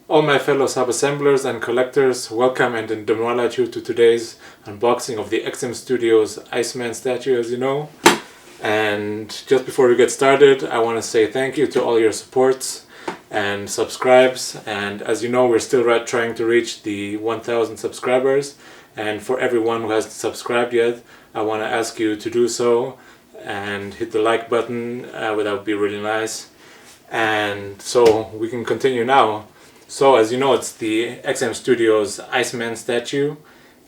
All my fellow Sabassemblers and collectors, welcome and ndemwala you to today's unboxing of the XM Studios Iceman statue, as you know. And just before we get started, I want to say thank you to all your supports and subscribes. And as you know, we're still trying to reach the 1,000 subscribers. And for everyone who hasn't subscribed yet, I want to ask you to do so and hit the like button. That would be really nice. And so we can continue now. So as you know, it's the XM Studios Iceman statue,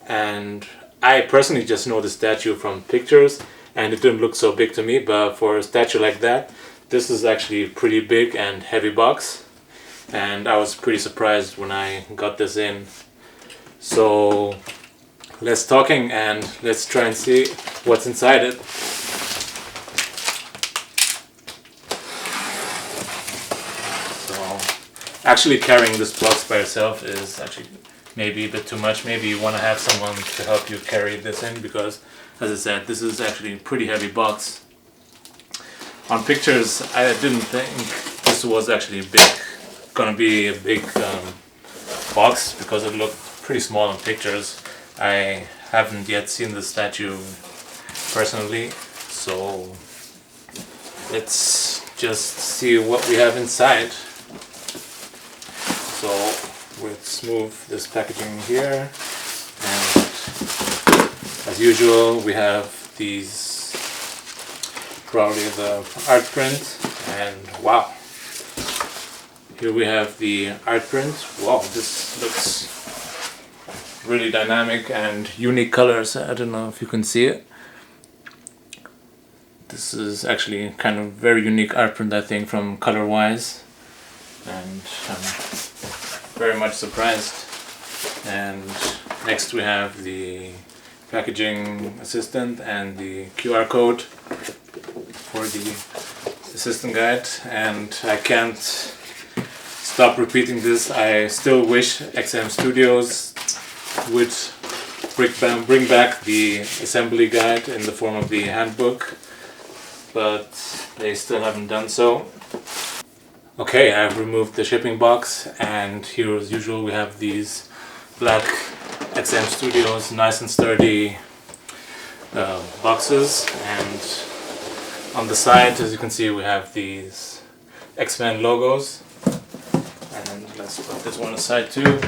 and I personally just know the statue from pictures and it didn't look so big to me, but for a statue like that, this is actually a pretty big and heavy box, and I was pretty surprised when I got this in. So let's talking and let's try and see what's inside it. Actually, carrying this box by yourself is actually maybe a bit too much. Maybe you want to have someone to help you carry this in, because as I said, this is actually a pretty heavy box. On pictures, I didn't think this was actually gonna be a big box, because it looked pretty small in pictures. I haven't yet seen the statue personally, so let's just see what we have inside. So let's move this packaging here, and as usual we have these, probably the art print, and wow, here we have the art print. Wow, this looks really dynamic and unique colors. I don't know if you can see it. This is actually kind of very unique art print, I think, from color wise, and very much surprised. And next we have the packaging assistant and the QR code for the assistant guide, and I can't stop repeating this. I still wish XM Studios would bring back the assembly guide in the form of the handbook, but they still haven't done so. Okay, I've removed the shipping box, and here as usual we have these black XM Studios nice and sturdy boxes, and on the side, as you can see, we have these X-Men logos, and let's put this one aside too.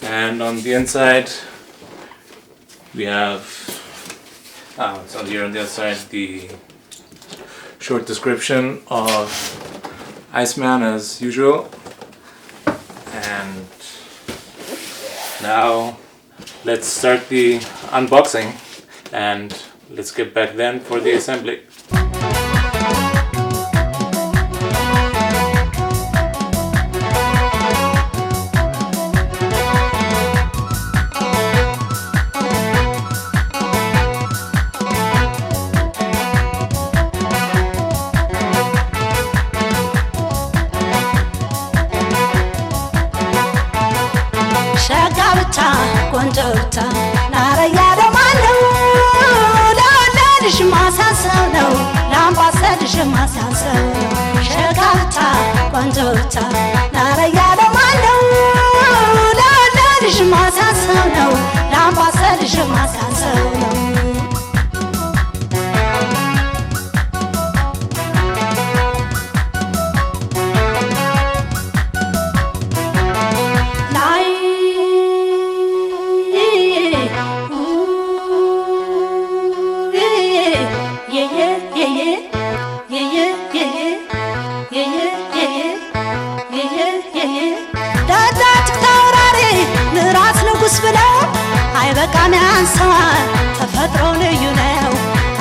And on the inside we have, it's on here on the other side, the short description of Iceman as usual. And now let's start the unboxing, and let's get back then for the assembly. ቆንጆታ ናረያ ደማለው ለወለድሽ ማሳሰብ ነው ለአምባሰልሽ ማሳሰብ ነው ሸጋታ ቆንጆታ ናረያ ደማለው ለወለድሽ ማሳሰብ ነው ለአምባሰልሽ ማሳሰብ ነው አይበቃም ያንሳል ተፈጥሮ ልዩ ነው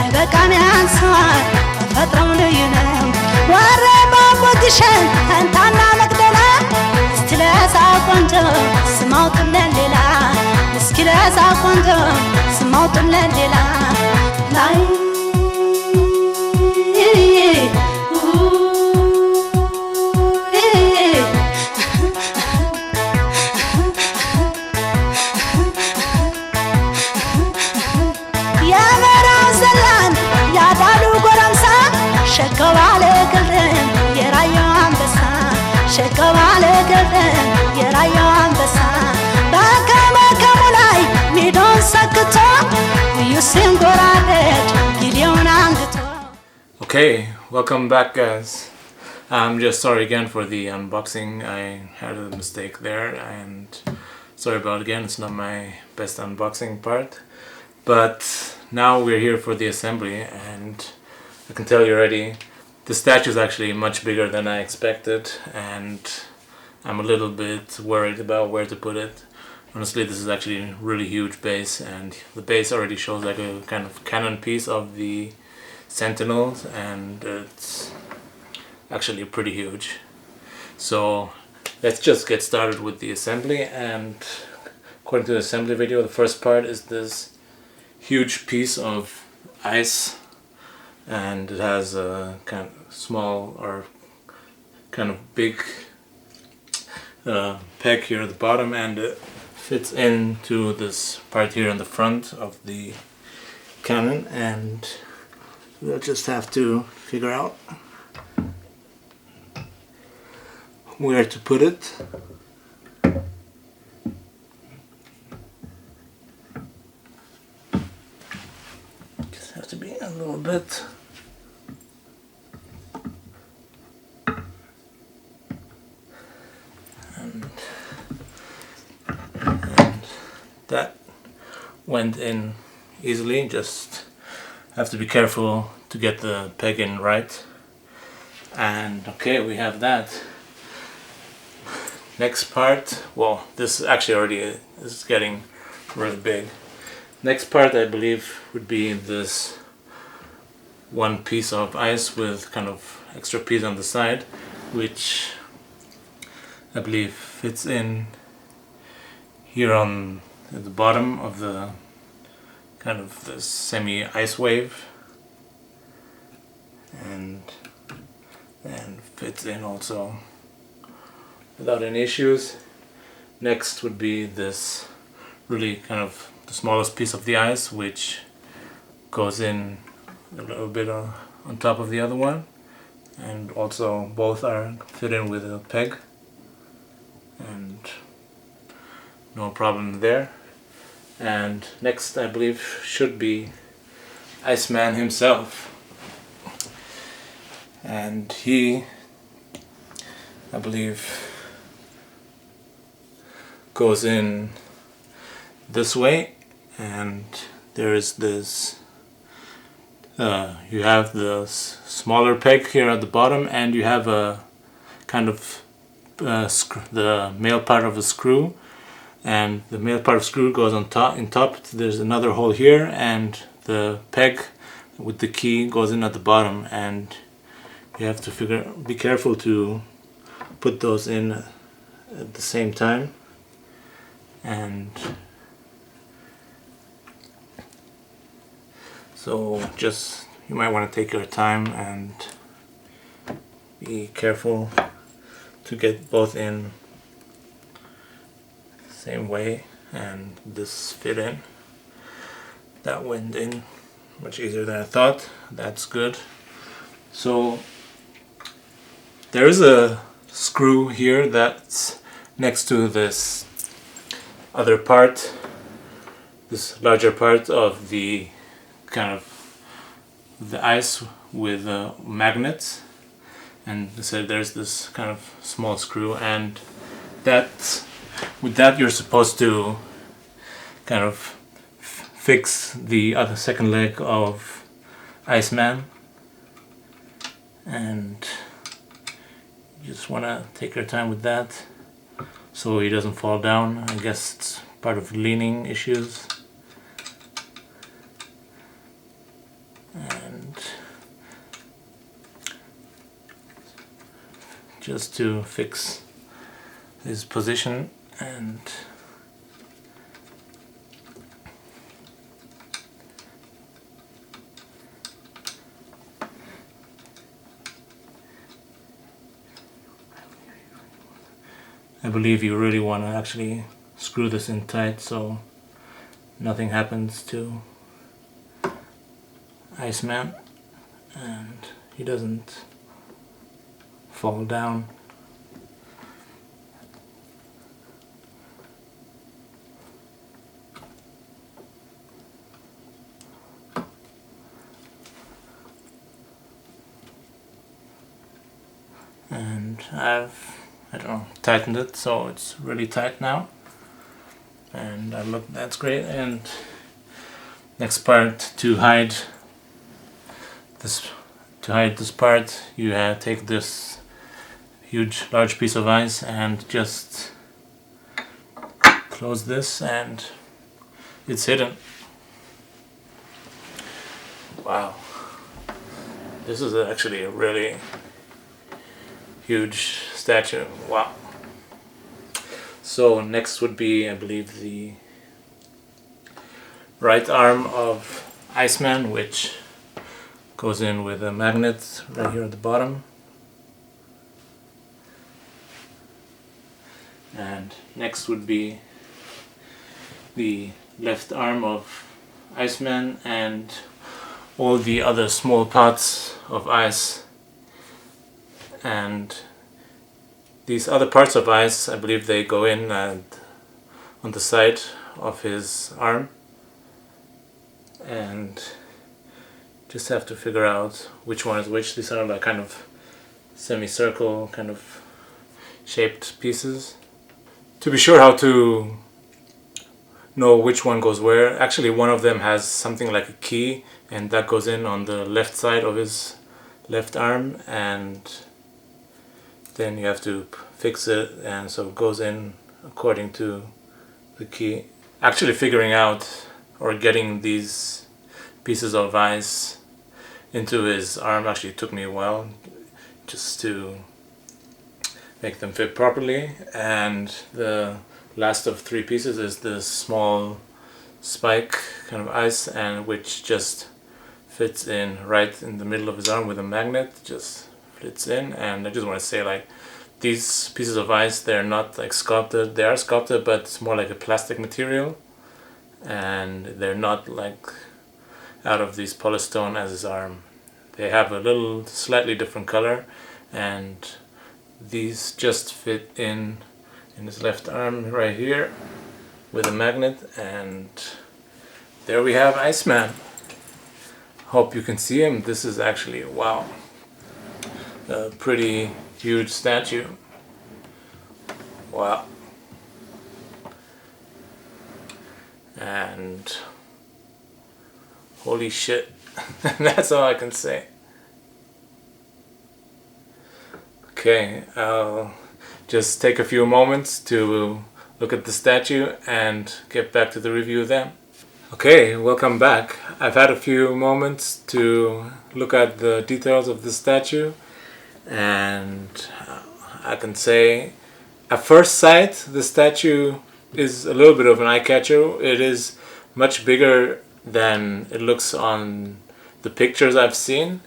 አይበቃም ያንሳል ተፈጥሮ ልዩ ነው ወሬ ባቦትሽን እንታና መቅደላ እስቲ ለዛ ቆንጆ ስማውጥለን ሌላ እስኪ ለዛ ቆንጆ ስማውጥለን ሌላ ላይ ሸከዋለ ግልም የራያ አንበሳ ሸቀባለ ገጠም የራያው አንበሳ በከመከሙ ላይ ሚዶን ሰክቶ ኢዩስን ጎራደድ ጊዜውን አንግቶ Okay, welcome back guys. I'm just sorry again for the unboxing. I had a mistake there and sorry about again, it's not my best unboxing part. But now we're here for the assembly and I can tell you already, the statue is actually much bigger than I expected and I'm a little bit worried about where to put it. Honestly, this is actually a really huge base and the base already shows like a kind of cannon piece of the Sentinels and it's actually pretty huge. So let's just get started with the assembly, and according to the assembly video, the first part is this huge piece of ice and it has a kind of small or kind of big peg here at the bottom and it fits into this part here in the front of the cannon, and we'll just have to figure out where to put it. Just have to be a little bit and that went in easily. Just have to be careful to get the peg in right. And okay, we have that. Next part, well, this actually already is getting really big. Next part I believe would be this one piece of ice with kind of extra piece on the side, which I believe fits in here on at the bottom of the kind of this semi-ice wave and fits in also without any issues. Next would be this really kind of the smallest piece of the ice, which goes in a little bit on top of the other one, and also both are fit in with a peg and no problem there. And next I believe should be Iceman himself, and he, I believe, goes in this way, and there is this you have the smaller peg here at the bottom, and you have a kind of the male part of a screw, and the male part of the screw goes on top. In top there's another hole here, and the peg with the key goes in at the bottom, and you have to be careful to put those in at the same time. And so just you might want to take your time and be careful to get both in the same way, and this fit in. That went in much easier than I thought. That's good. So there is a screw here that's next to this other part, this larger part of the kind of the ice with magnets, and so there's this kind of small screw, and with that you're supposed to kind of fix the other second leg of Iceman, and you just want to take your time with that so he doesn't fall down. I guess it's part of leaning issues. And just to fix his position, and I believe you really want to actually screw this in tight so nothing happens to Iceman and he doesn't fall down. and I don't know, tightened it so it's really tight now, and that's great. And next part, to hide this part, you take this large piece of ice and just close this, and it's hidden. Wow, this is actually a really huge statue. Wow. So next would be, I believe, the right arm of Iceman, which goes in with a magnet right here at the bottom. And next would be the left arm of Iceman and all the other small parts of ice. And these other parts of ice, I believe they go in and on the side of his arm, and just have to figure out which one is which. These are like kind of semicircle kind of shaped pieces. To be sure how to know which one goes where, actually one of them has something like a key, and that goes in on the left side of his left arm, and then you have to fix it, and so it goes in according to the key. Actually figuring out or getting these pieces of ice into his arm actually took me a while just to make them fit properly. And the last of three pieces is this small spike kind of ice, and which just fits in right in the middle of his arm with a magnet, just fits in. And I just want to say, like, these pieces of ice, they're not like sculpted. They are sculpted, but it's more like a plastic material, and they're not like out of these polystone as his arm. They have a little slightly different color, and these just fit in his left arm right here with a magnet, and there we have Iceman. Hope you can see him. This is actually, wow, a pretty huge statue. Wow. And holy shit. That's all I can say. Okay, I'll just take a few moments to look at the statue and get back to the review then. Okay, welcome back. I've had a few moments to look at the details of the statue, and I can say at first sight the statue is a little bit of an eye-catcher. It is much bigger than it looks on the pictures I've seen,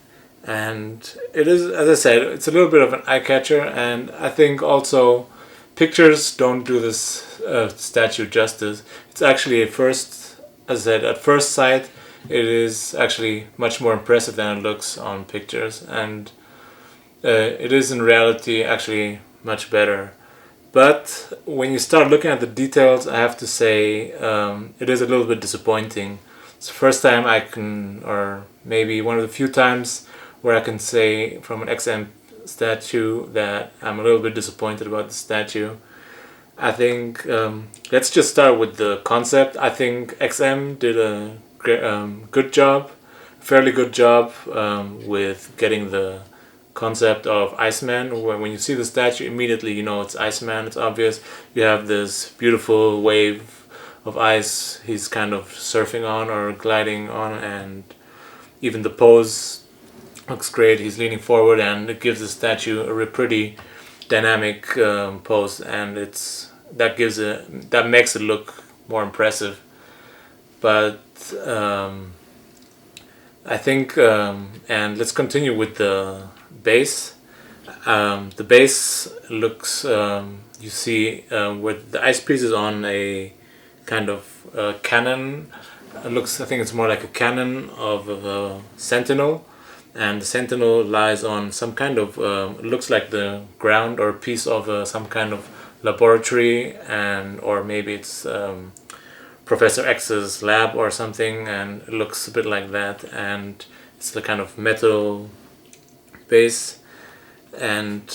and it is, as I said, it's a little bit of an eye-catcher, and I think also pictures don't do this statue justice. It's actually at first sight it is actually much more impressive than it looks on pictures, and it is in reality actually much better. But when you start looking at the details, I have to say it is a little bit disappointing. It's the first time I can, or maybe one of the few times where I can say from an XM statue that I'm a little bit disappointed about the statue. I think let's just start with the concept. I think XM did a good job, fairly good job with getting the concept of Iceman. When you see the statue, immediately you know it's Iceman. It's obvious. You have this beautiful wave of ice he's kind of surfing on or gliding on, and even the pose looks great. He's leaning forward, and it gives the statue a pretty dynamic pose, and that makes it look more impressive. But I think, and let's continue with the base. The base looks, you see, with the ice piece is on a kind of cannon. It looks, I think it's more like a cannon of a sentinel, and the sentinel lies on some kind of, it looks like the ground or piece of some kind of laboratory, and or maybe it's Professor X's lab or something, and it looks a bit like that, and it's the kind of metal base. And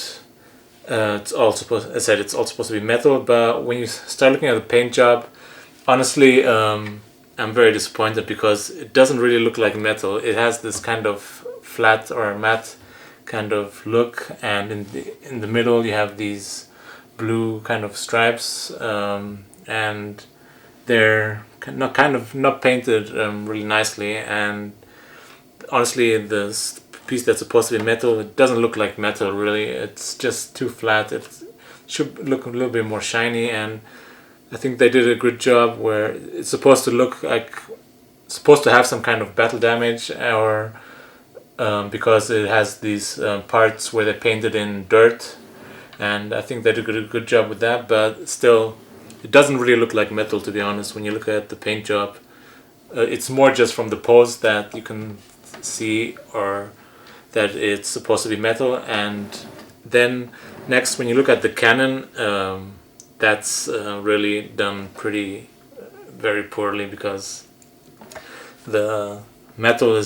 It's all supposed, as I said, it's all supposed to be metal. But when you start looking at the paint job, honestly, I'm very disappointed because it doesn't really look like metal. It has this kind of flat or matte kind of look, and in the middle you have these blue kind of stripes, and they're not painted really nicely. And honestly, the piece that's supposed to be metal, it doesn't look like metal really. It's just too flat. It should look a little bit more shiny, and I think they did a good job where it's supposed to look like, supposed to have some kind of battle damage, or because it has these parts where they painted in dirt, and I think they did a good job with that. But still, it doesn't really look like metal, to be honest. When you look at the paint job, it's more just from the pose that you can see, or that it's supposed to be metal. And then next, when you look at the cannon, that's really done pretty very poorly, because the metal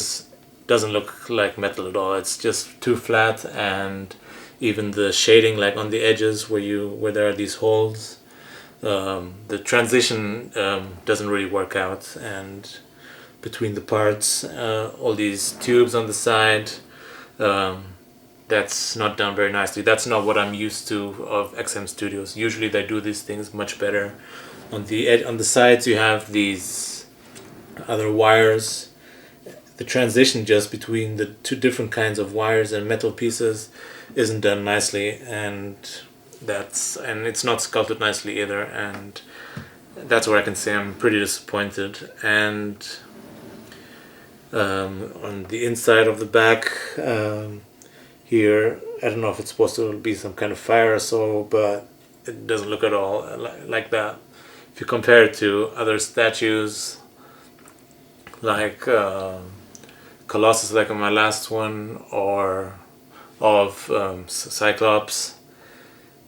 doesn't look like metal at all. It's just too flat, and even the shading, like on the edges where there are these holes, the transition doesn't really work out, and between the parts, all these tubes on the side, that's not done very nicely. That's not what I'm used to of XM Studios. Usually they do these things much better. On the sides you have these other wires. The transition just between the two different kinds of wires and metal pieces isn't done nicely, and it's not sculpted nicely either, and that's where I can say I'm pretty disappointed. And on the inside of the back, here, I don't know if it's supposed to be some kind of fire or so, but it doesn't look at all like that. If you compare it to other statues, like Colossus, like on my last one, or of Cyclops,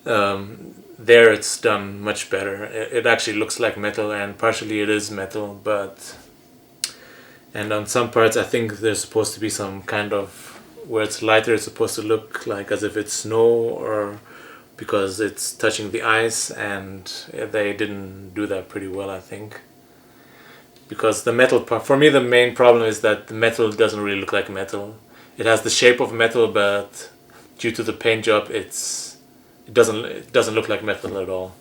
there it's done much better. It actually looks like metal, and partially it is metal, and on some parts I think there's supposed to be some kind of, where it's lighter, it's supposed to look like as if it's snow, or because it's touching the ice, and they didn't do that pretty well, I think. Because the metal part, for me the main problem is that the metal doesn't really look like metal. It has the shape of metal, but due to the paint job, it doesn't look like metal at all.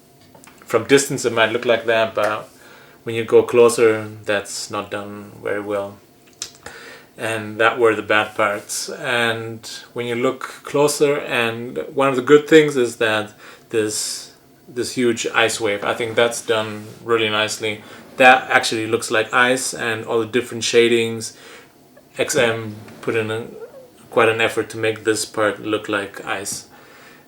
From distance it might look like that, but when you go closer, that's not done very well. And that were the bad parts. And when you look closer, and one of the good things is that this huge ice wave, I think that's done really nicely. That actually looks like ice, and all the different shadings. XM put in quite an effort to make this part look like ice.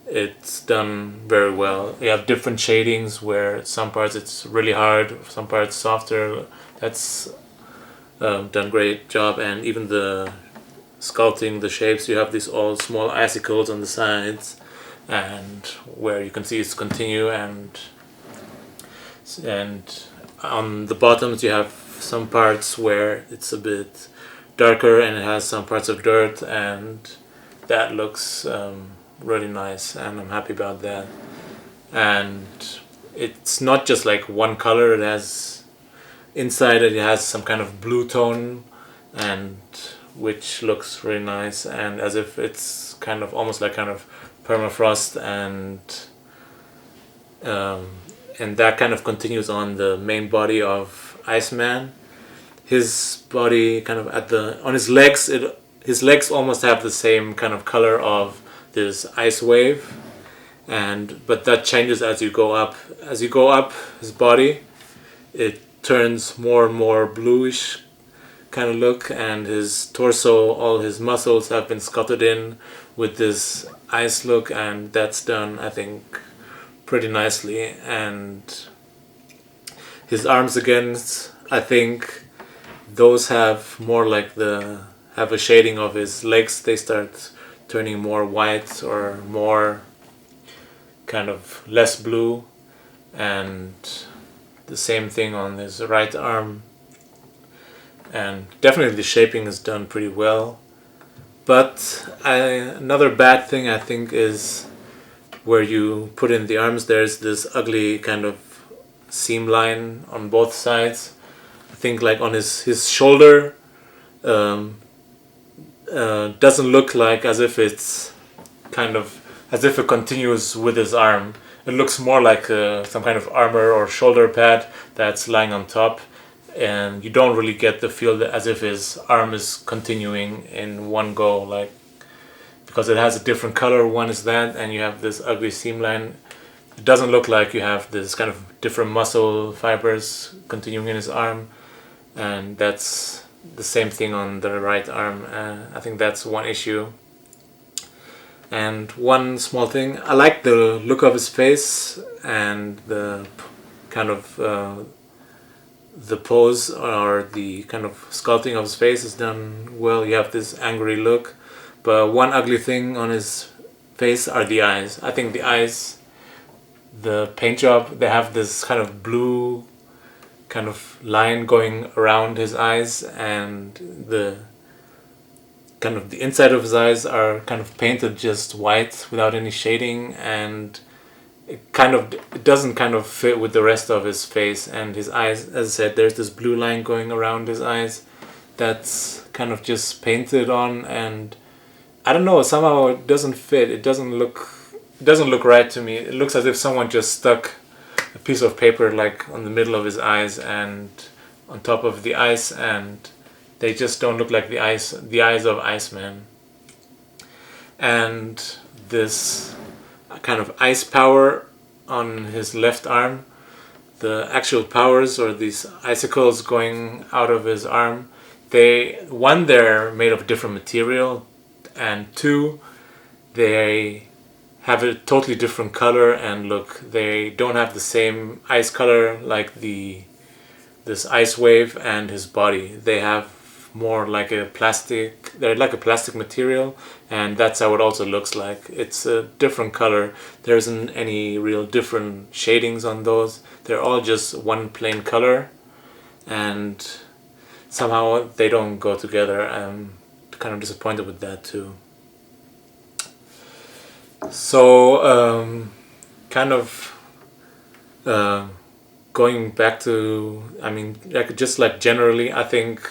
It's done very well. You have different shadings where some parts it's really hard, some parts softer. That's done great job. And even the sculpting, the shapes, you have these all small icicles on the sides, and where you can see it's continue, and on the bottoms you have some parts where it's a bit darker and it has some parts of dirt, and that looks really nice, and I'm happy about that. And it's not just like one color, it has inside it has some kind of blue tone, and which looks really nice, and as if it's kind of almost like kind of permafrost, and that kind of continues on the main body of Iceman. His body kind of on his legs, his legs almost have the same kind of color of this ice wave, but that changes as you go up. As you go up his body, it turns more and more bluish kind of look, and his torso, all his muscles have been sculpted in with this ice look, and that's done, I think, pretty nicely. And his arms, again, I think those have more like have a shading of his legs. They start turning more white, or more kind of less blue, and the same thing on his right arm. And definitely the shaping is done pretty well. But another bad thing I think is where you put in the arms, there's this ugly kind of seam line on both sides. I think like on his shoulder, doesn't look like as if it's kind of as if it continues with his arm. It looks more like some kind of armor or shoulder pad that's lying on top, and you don't really get the feel that as if his arm is continuing in one go, like, because it has a different color. One is that, and you have this ugly seam line. It doesn't look like you have this kind of different muscle fibers continuing in his arm, and that's the same thing on the right arm. I think that's one issue. And one small thing, I like the look of his face and the kind of the pose or the kind of sculpting of his face is done well. You have this angry look, but one ugly thing on his face are the eyes. I think the eyes, the paint job, they have this kind of blue kind of line going around his eyes, and the kind of the inside of his eyes are kind of painted just white without any shading, and it doesn't kind of fit with the rest of his face. And his eyes, as I said, there's this blue line going around his eyes that's kind of just painted on, and I don't know, somehow it doesn't fit. It doesn't look right to me. It looks as if someone just stuck a piece of paper like on the middle of his eyes and on top of the ice, and they just don't look like the eyes of Iceman. And this kind of ice power on his left arm, the actual powers or these icicles going out of his arm, they're made of different material, and two, they have a totally different color and look. They don't have the same ice color like this ice wave and his body. They have more like they're like a plastic material, and that's how it also looks like. It's a different color. There isn't any real different shadings on those. They're all just one plain color, and somehow they don't go together. I'm kind of disappointed with that too. So kind of going back to, I mean, like just like generally, I think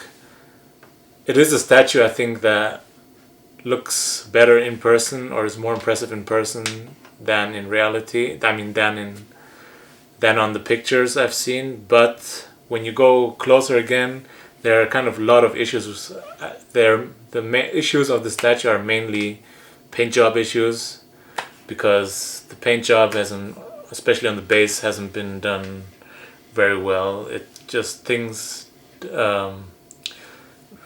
it is a statue, I think, that looks better in person, or is more impressive in person than in reality. I mean, than on the pictures I've seen. But when you go closer again, there are kind of a lot of issues. The issues of the statue are mainly paint job issues, because the paint job hasn't, especially on the base, hasn't been done very well. It just things.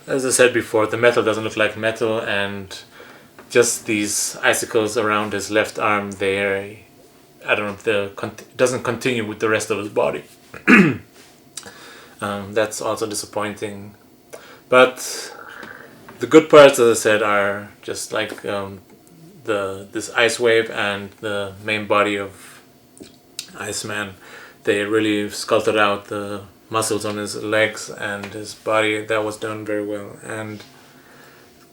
As I said before, the metal doesn't look like metal, and just these icicles around his left arm, I don't know, it doesn't continue with the rest of his body. That's also disappointing. But the good parts, as I said, are just like this ice wave and the main body of Iceman. They really sculpted out the muscles on his legs and his body. That was done very well. And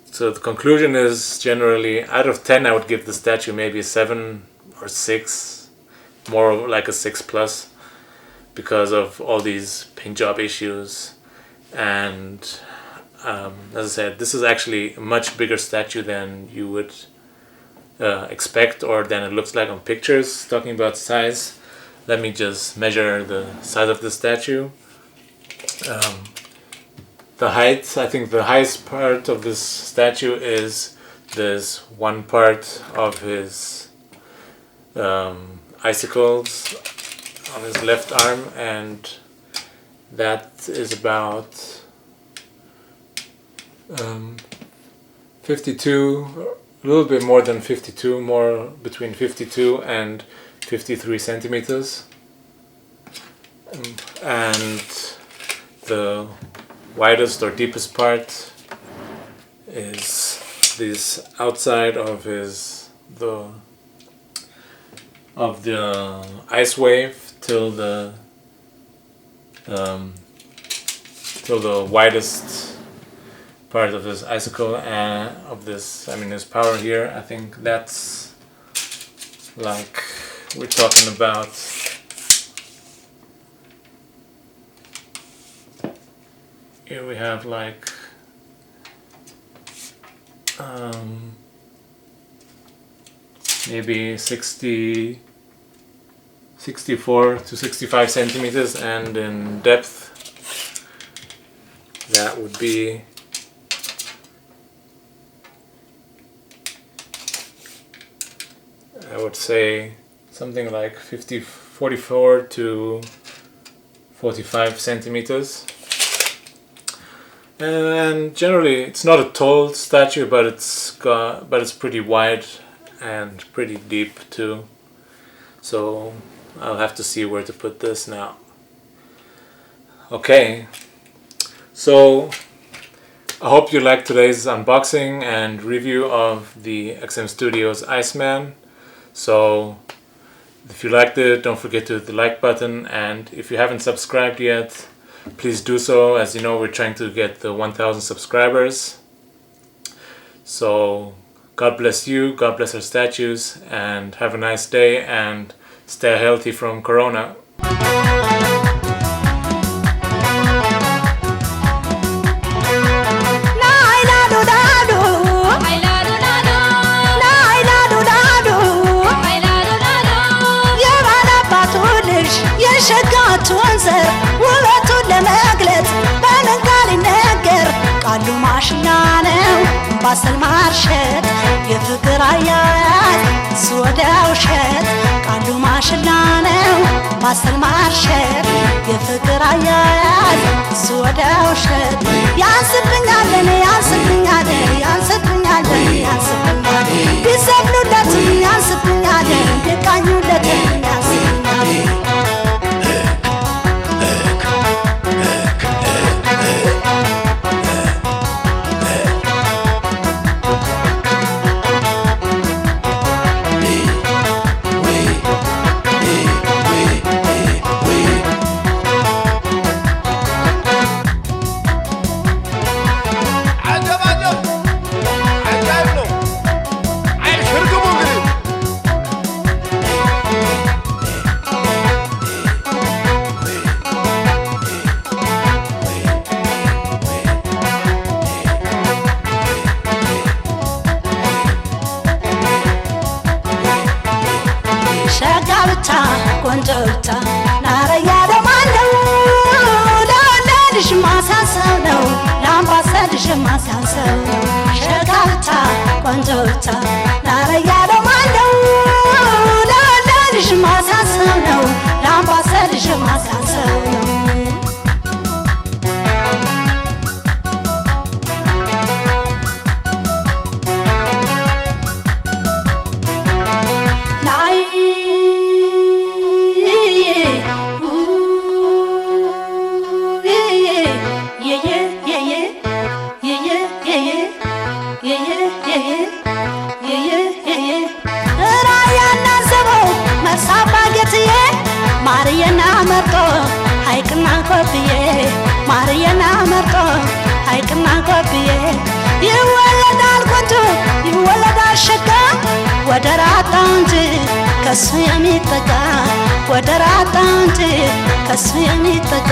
so the conclusion is, generally out of 10 I would give the statue maybe a 7 or 6, more like a 6+, because of all these paint job issues. And as I said, this is actually a much bigger statue than you would expect, or than it looks like on pictures. Talking about size, let me just measure the size of the statue. The height, I think the highest part of this statue is this one part of his icicles on his left arm, and that is about 52, a little bit more than 52, more between 52 and 53 centimeters. And the widest or deepest part is this outside of the ice wave till the widest part of this icicle, and of this, I mean, his power here. I think that's like we're talking about here we have like maybe 64 to 65 centimeters, and in depth that would be I would say something like 44 to 45 centimeters. And generally it's not a tall statue, but it's pretty wide and pretty deep too. So I'll have to see where to put this now. Okay, so I hope you liked today's unboxing and review of the XM Studios Iceman. So if you liked it, don't forget to hit the like button, and if you haven't subscribed yet, please do so. As you know, we're trying to get the 1,000 subscribers. So God bless you, God bless our statues, and have a nice day and stay healthy from Corona. የሸጋቱ ወንዘር ውበቱን ለመግለጽ በምን ቃል ይነገር? ቃሉ ማሽላ ነው ባሰል ማርሸት የፍቅር አያያዝ እሱ ወደ ውሸት። ቃሉ ማሽላ ነው ባሰል ማርሸት የፍቅር አያያዝ እሱ ወደ ውሸት። ያንስብኛል እኔ ያንስብኛል ያንስብኛል ያንስብኛል ቢሰብሉለት ያንስብኛል ቢቃኙለት ያንስብኛል። ቆንጆታ ናረያ ደማለው ለወለድሽ ማሳሰብ ነው ለአምባሰልሽ ማሳሰብ ነው። ሸጋታ ቆንጆታ ናረያ ደማለው ለወለድሽ ማሳሰብ ነው ለአምባሰልሽ ማሳሰብ ነው። ማርየና መርጦ ሐይቅና ኮብዬ ማርየና መርጦ ሐይቅና ኮብዬ ይወለዳል ቆንጆ ይወለዳል ሸጋ ወደር አጣ እንጂ ከሱ የሚጠጋ ወደር አጣ እንጂ ከሱ የሚጠጋ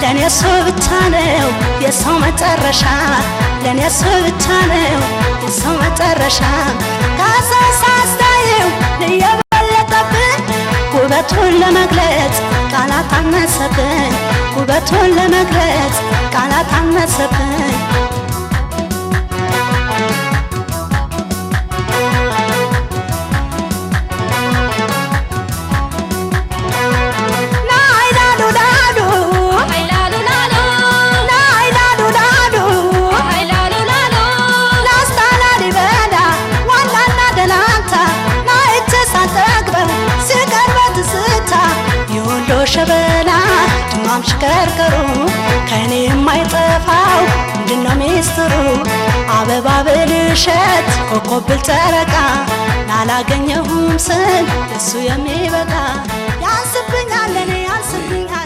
ለኔ እሱ ብቻ ነው የሰው መጨረሻ ለኔ እሱ ብቻ ነው የሰው መጨረሻ። ካሳሳስታየው የበለጠብን ውበቱን ለመግለጽ ቃላት አነሰብን ውበቱን ለመግለጽ ቃላት አነሰብን። ሸበላ ማምሽከርከሩ ከኔ የማይጠፋው ምንድነው ሚስጥሩ አበባ ብልሸት ኮከብ ብልጨረቃ ላላገኘሁም ስል እሱ የሚበቃ ያንስብኛል ለኔ ያንስብኛል